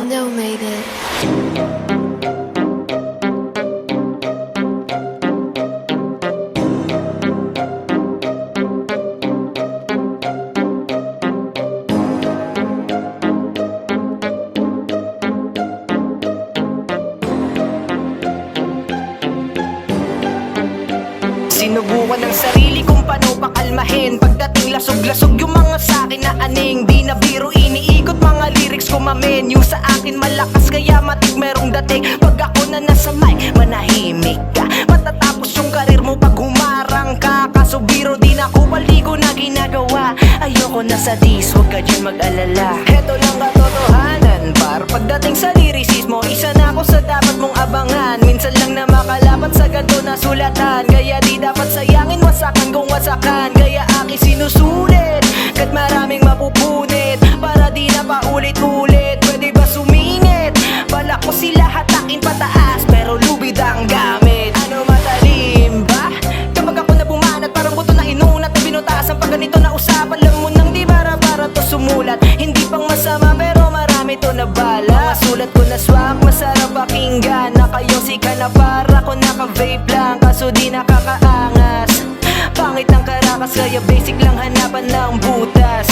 Rondo made it. Sinubukan ng sarili kung paano pakalmahin pagdating lasog-lasog yung mga sakin na aning. Di na biro iniikot mga lyrics ko mamen. Yung sa akin malakas kaya matik merong dating. Pag ako na nasa mic, manahimik ka. Matatapos yung karir mo pag humarang ka. Kaso biro di na ko paligo na ginagawa. Ayoko na sa dis, huwag ka dyan mag-alala. Heto lang katotohanan, par pagdating sa lyricismo, isa na ako sa dapat mong abangan. Minsan lang na makalapat sa ganto na sulatan. Kaya di dapat sayangin, wasakan kung wasakan. Kaya aking sinusulit, kahit maraming mapupunit, para di na paulit-ulit. Pwede ba sumingit? Balak ko sila hatakin pataas, pero lubid ang gamit. Ano matalim ba? Kapag ako na bumanat, parang buto na inunat na binutasan. Pag ganito na usapan, alam mo nang di bara-bara to sumulat. Hindi pang masama pero marami to na bala. Mga sulat ko na swak, masarap pakinggan. Nakayosika na para ko naka-vape lang, kaso di nakakaangas. Pangit ang karakas kaya basic lang hanapan ng butas.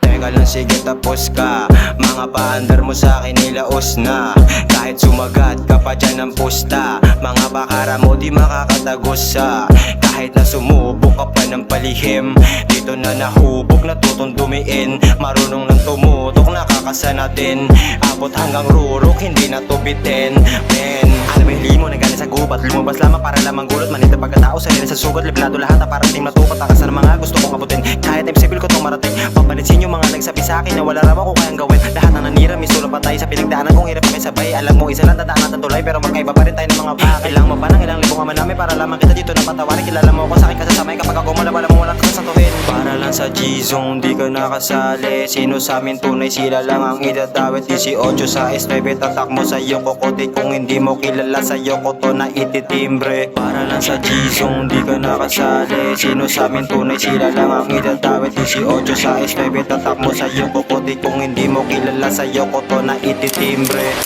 Teka lang sige tapos ka. Mga paandar mo sa'kin nilaos na. Kahit sumagat ka pa dyan ng pusta, mga bakara mo di makakatagos sa. Kahit na sumubok ka pa ng palihim, dito na nahubog natutong dumiin. Marunong ng tumutok nakakasana din. Abot hanggang rurok hindi na tubitin. Men, alam mo yung limo na galing sa gubat. Lumabas lamang para lamang gulot. Manita pagkatao sa nila sa sugat. Liblado lahat na parang di matupat. Takas na mga gusto kong abutin. Kahit imposible ko itong marating. Papanitsin yung mga nagsabi sa'kin na wala raw ako kayang gawin. Lahat na nanira, misulo pa tayo sa pinagdaanan kong hirap pakisabay. Alam mo isa lang dadaan natin tulay, pero magkaiba pa rin tayo ng mga bakit. Kailangan mo pa ng ilang libong ama namin para lamang kita dito na patawarin. Kilala mo ako sa'kin kasasamay kapag ako malawala mo walang kasatuhin. Para lang sa G-Zone di ka nakasali. Sino sa amin tunay sila lang ang idadawit. 18 sa S9 tatak mo sa iyong kokote. Kung hindi mo kilala sa'yo ko to na ititimbre. Para lang sa G-Zone di ka nakasali. Sino sa amin tunay sila lang ang idadawit. 18 sa S9 tatak mo sa iyong kokote. Kung hindi mo kilala sa'yo ko to na ititimbre.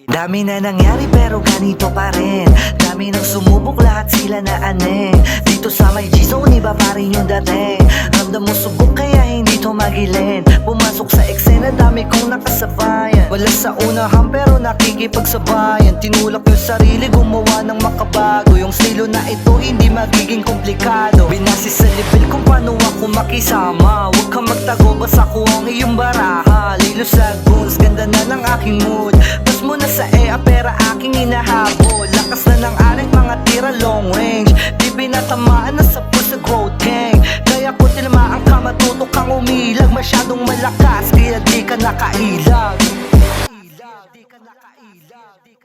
Dami na nangyari pero ganito pa rin. Dami nang sumubok, lahat sila na aneng. Dito sa may G-Zone, iba pa rin yung dating. Ramdam mo subok kaya hindi to magilin. Pumasok sa eksena, dami kong nakasabayan. Wala sa unahan pero nakikipagsabayan. Tinulak yung sarili, gumawa ng makabago. Yung estilo na ito hindi magiging komplikado. Binasi sa level kung paano ako makisama. Huwag kang magtago, basta ko ang iyong baraha. Lilo sa goons, ganda na ng aking mood. Pas mo na sa EA pera aking inahabol. Lakas na ng aring mga tira long range. Di pinatamaan na sa pusa growth gang. Kaya ko tilmaan ka, matutok kang umilag. Masyadong malakas kaya di ka nakailag.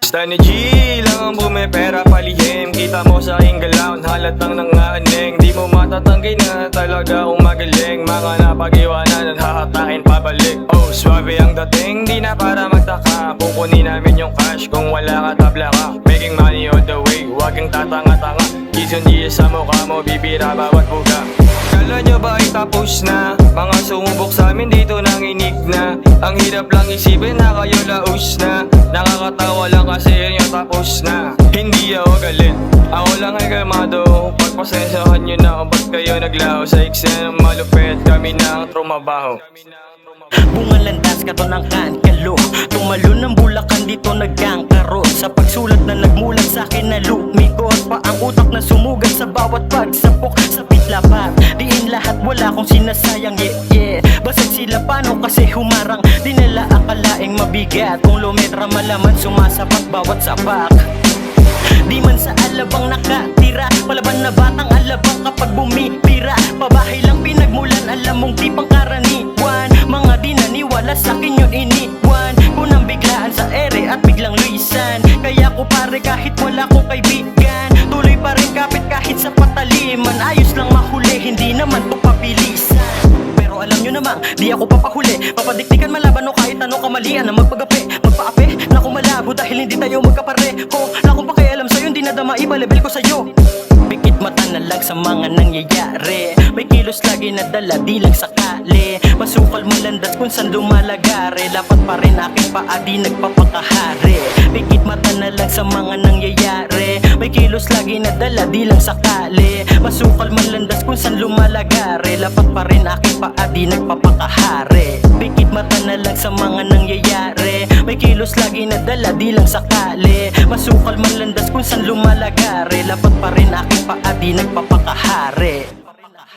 Basta ni G lang ang bumipera palihim. Kita mo sa aking galaw, halatang nanganeng. Di mo matatanggi na talaga akong magaling. Mga napag-iwanan at hahatain pabalik. Oh, swabe ang dating, di na para magtaka. Pupunin namin yung cash kung wala ka tabla ka. Making money on the way, huwag kang tatanga-tanga. Gizon sa mukha mo, bibira bawat buga. Kala nyo ba ay tapos na? Mga sumubok sa amin dito nanginig na. Ang hirap lang isipin na kayo laos na. Nakakatawa lang kasi yun yung tapos na. Hindi ako galit, ako lang ay kalmado. Pagpasensyahan nyo na kung ba't kayo naglaho. Sa eksena ng malupit, kami na ang trumabaho. Bunga landas ka to ng kankalo. Tumalon ng Bulacan dito nagkangkaro. Sa pagsulat na nagmulat sa akin na lumikot pa ang utak na sumugat sa bawat pagsapok. Sa pitlapat, diin lahat wala kong sinasayang yeah. Basag sila paano kasi humarang. Di nila akalaing mabigat. Kung lumetra malaman sumasapak bawat sapak. Di man sa alabang nakatira, palaban na batang alabang kapag bumipira. Pabahay lang pinagmulan, alam mong di pang karaniwan. Mga di naniwala sa'kin yun iniwan. Kunang biglaan sa ere at biglang luisan. Kaya ko pare kahit wala kong kaibigan, tuloy pa rin kapit kahit sa pataliman. Ayos lang mahuli, hindi naman to papilisan. Pero alam nyo namang, di ako papahuli. Papadiktikan malaban o kahit anong kamalian na magpagape, magpaape. Naku malabo dahil hindi tayo magkapareho. Na kung pakialam sa'yo, hindi nadama iba level ko sa'yo. Pikit mata mata na lang sa mga nangyayari. May kilos lagi na dala, di lang sakali. Masukal malandas kung saan lumalagari. Lapat pa rin aking paa, di nagpapakahari. Pikit mata na lang sa mga nangyayari. May kilos lagi na dala, di lang sakali. Masukal malandas kung saan lumalagari. Lapat pa rin aking paa, di nagpapakahari. Pikit mata na lang sa mga nangyayari. May kilos lagi na dala, di lang sakali. Masukal malandas kung saan lumalagari. Lapat pa rin aking paa, di nagpapakahari.